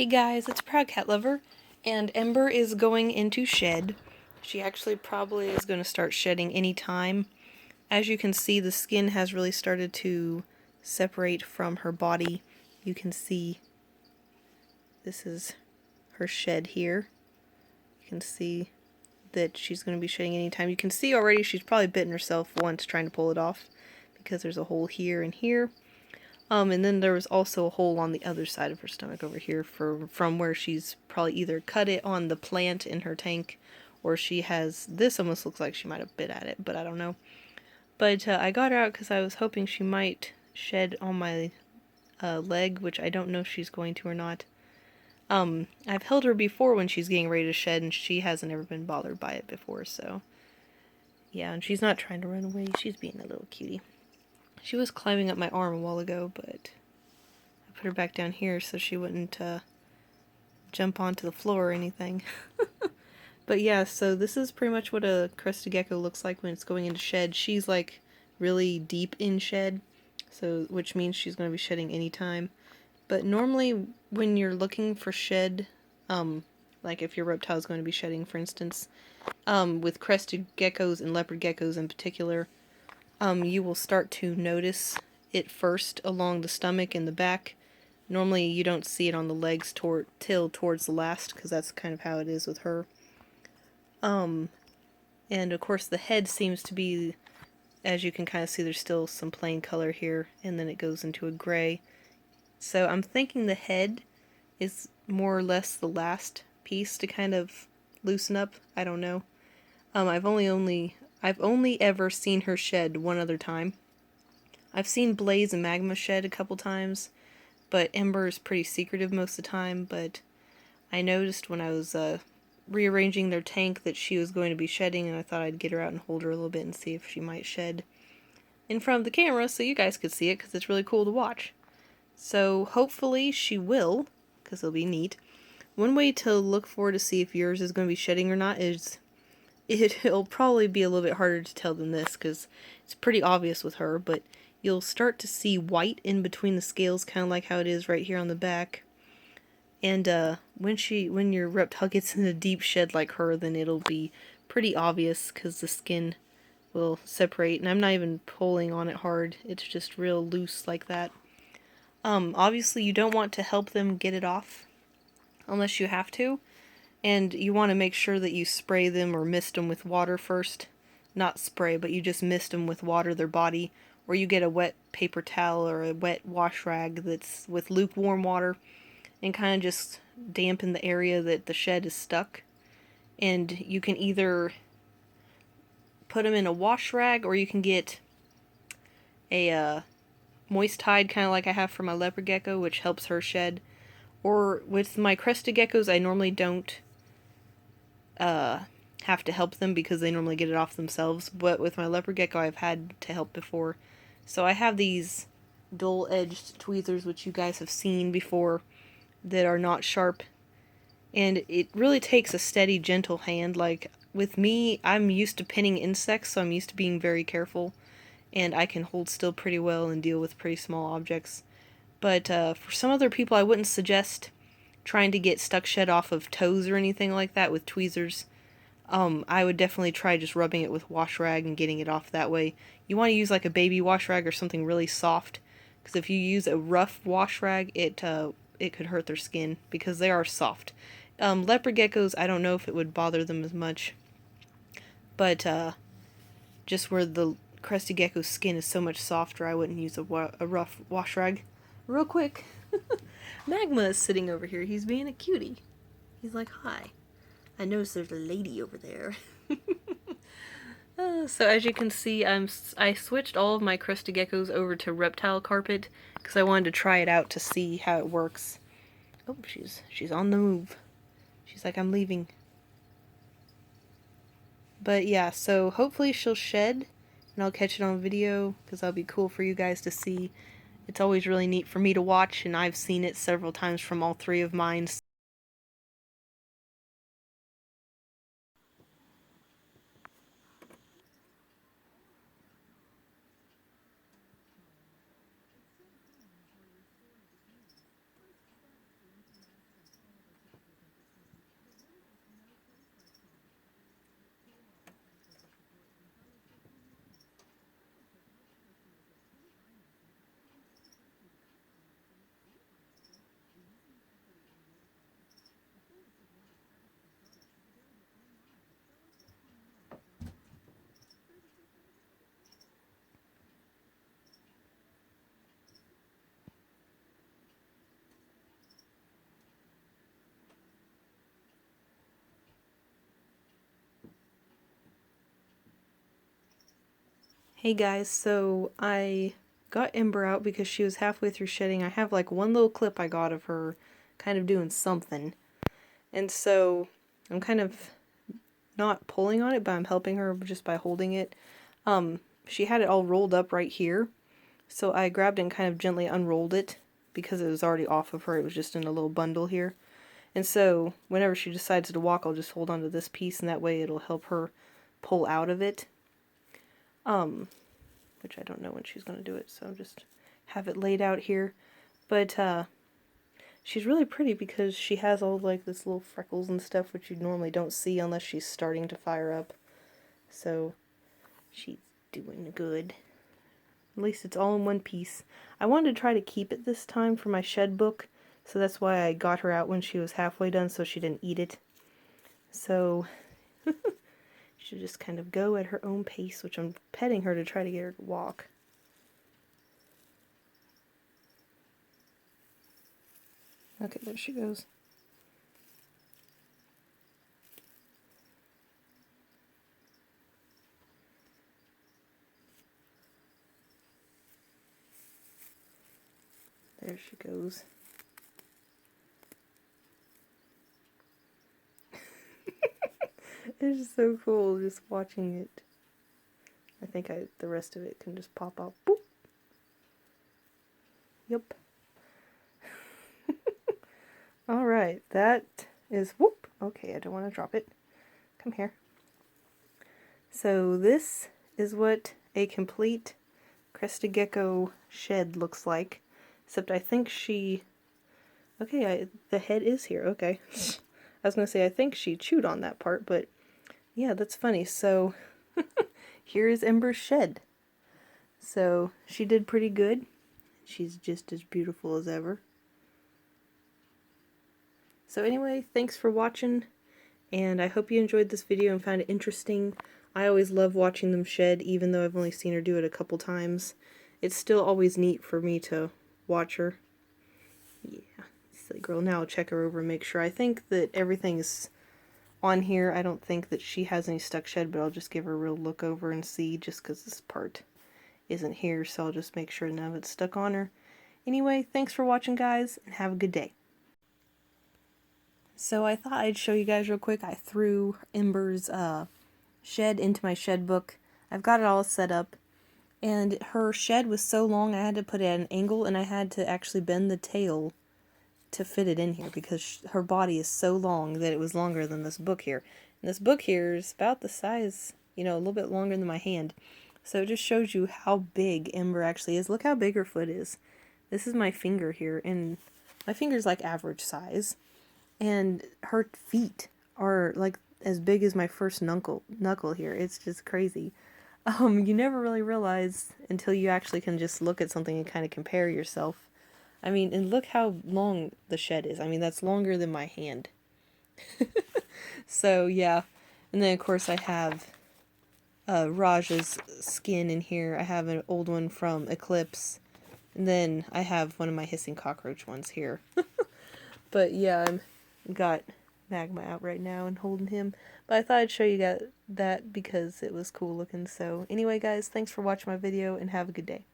Hey guys, it's Proud Cat Lover, and Ember is going into shed. She actually probably is going to start shedding any time. As you can see, the skin has really started to separate from her body. You can see this is her shed here. You can see that she's going to be shedding anytime. You can see already she's probably bitten herself once trying to pull it off because there's a hole here and here. And then there was also a hole on the other side of her stomach over here from where she's probably either cut it on the plant in her tank, or she has, this almost looks like she might have bit at it, but I don't know. But I got her out because I was hoping she might shed on my leg, which I don't know if she's going to or not. I've held her before when she's getting ready to shed, and she hasn't ever been bothered by it before, so yeah, and she's not trying to run away, she's being a little cutie. She was climbing up my arm a while ago, but I put her back down here so she wouldn't jump onto the floor or anything. But yeah, so this is pretty much what a crested gecko looks like when it's going into shed. She's like really deep in shed, so which means she's going to be shedding anytime. But normally when you're looking for shed, like if your reptile is going to be shedding, for instance, with crested geckos and leopard geckos in particular, you will start to notice it first along the stomach and the back. Normally you don't see it on the legs till towards the last, because that's kind of how it is with her. And of course the head seems to be, as you can kind of see, there's still some plain color here, and then it goes into a gray. So I'm thinking the head is more or less the last piece to kind of loosen up. I don't know. I've only ever seen her shed one other time. I've seen Blaze and Magma shed a couple times, but Ember is pretty secretive most of the time. But I noticed when I was rearranging their tank that she was going to be shedding, and I thought I'd get her out and hold her a little bit and see if she might shed in front of the camera so you guys could see it, because it's really cool to watch. So hopefully she will, because it'll be neat. One way to look for to see if yours is going to be shedding or not is it'll probably be a little bit harder to tell than this, because it's pretty obvious with her, but you'll start to see white in between the scales, kind of like how it is right here on the back. And when your reptile gets in a deep shed like her, then it'll be pretty obvious, because the skin will separate. And I'm not even pulling on it hard, it's just real loose like that. Obviously you don't want to help them get it off unless you have to. And you want to make sure that you spray them or mist them with water first. Not spray, but you just mist them with water, their body. Or you get a wet paper towel or a wet wash rag that's with lukewarm water, and kind of just dampen the area that the shed is stuck. And you can either put them in a wash rag, or you can get a moist hide, kind of like I have for my leopard gecko, which helps her shed. Or with my crested geckos, I normally don't have to help them because they normally get it off themselves, but with my leopard gecko I've had to help before. So I have these dull-edged tweezers, which you guys have seen before, that are not sharp, and it really takes a steady, gentle hand. Like with me, I'm used to pinning insects, so I'm used to being very careful, and I can hold still pretty well and deal with pretty small objects. But for some other people, I wouldn't suggest trying to get stuck shed off of toes or anything like that with tweezers. I would definitely try just rubbing it with wash rag and getting it off that way. You want to use like a baby wash rag or something really soft, because if you use a rough wash rag, it could hurt their skin because they are soft. Leopard geckos, I don't know if it would bother them as much, but just where the crested gecko's skin is so much softer, I wouldn't use a rough wash rag. Real quick, Magma is sitting over here. He's being a cutie. He's like, hi. I noticed there's a lady over there. So as you can see, I switched all of my crested geckos over to reptile carpet because I wanted to try it out to see how it works. Oh, she's on the move. She's like, I'm leaving. But yeah, so hopefully she'll shed, and I'll catch it on video because that'll be cool for you guys to see. It's always really neat for me to watch, and I've seen it several times from all three of mine. Hey guys, so I got Ember out because she was halfway through shedding. I have like one little clip I got of her kind of doing something. And so I'm kind of not pulling on it, but I'm helping her just by holding it. She had it all rolled up right here. So I grabbed it and kind of gently unrolled it because it was already off of her. It was just in a little bundle here. And so whenever she decides to walk, I'll just hold onto this piece and that way it'll help her pull out of it. Which I don't know when she's going to do it, so I'll just have it laid out here. But she's really pretty because she has all like this little freckles and stuff which you normally don't see unless she's starting to fire up. So she's doing good. At least it's all in one piece. I wanted to try to keep it this time for my shed book, so that's why I got her out when she was halfway done so she didn't eat it. So she'll just kind of go at her own pace, which I'm petting her to try to get her to walk. Okay, there she goes. There she goes. It's just so cool just watching it. I think the rest of it can just pop out. Boop. Yep. Alright, that is, whoop, okay, I don't want to drop it. Come here. So this is what a complete crested gecko shed looks like. Except I think she, okay, the head is here, okay. I was going to say I think she chewed on that part, but yeah, that's funny. So here is Ember's shed. So she did pretty good. She's just as beautiful as ever. So anyway, thanks for watching, and I hope you enjoyed this video and found it interesting. I always love watching them shed, even though I've only seen her do it a couple times. It's still always neat for me to watch her. Yeah, silly girl. Now I'll check her over and make sure. I think that everything is on here. I don't think that she has any stuck shed, but I'll just give her a real look over and see, just because this part isn't here, so I'll just make sure none of it's stuck on her. Anyway, thanks for watching, guys, and have a good day. So I thought I'd show you guys real quick. I threw Ember's shed into my shed book. I've got it all set up, and her shed was so long I had to put it at an angle, and I had to actually bend the tail to fit it in here because her body is so long that it was longer than this book here. And this book here is about the size, you know, a little bit longer than my hand. So it just shows you how big Ember actually is. Look how big her foot is. This is my finger here, and my finger's like average size. And her feet are like as big as my first knuckle here. It's just crazy. You never really realize until you actually can just look at something and kind of compare yourself. I mean, and look how long the shed is. I mean, that's longer than my hand. So, yeah. And then, of course, I have Raj's skin in here. I have an old one from Eclipse. And then I have one of my hissing cockroach ones here. But, yeah, I've got Magma out right now and holding him. But I thought I'd show you that because it was cool looking. So, anyway, guys, thanks for watching my video and have a good day.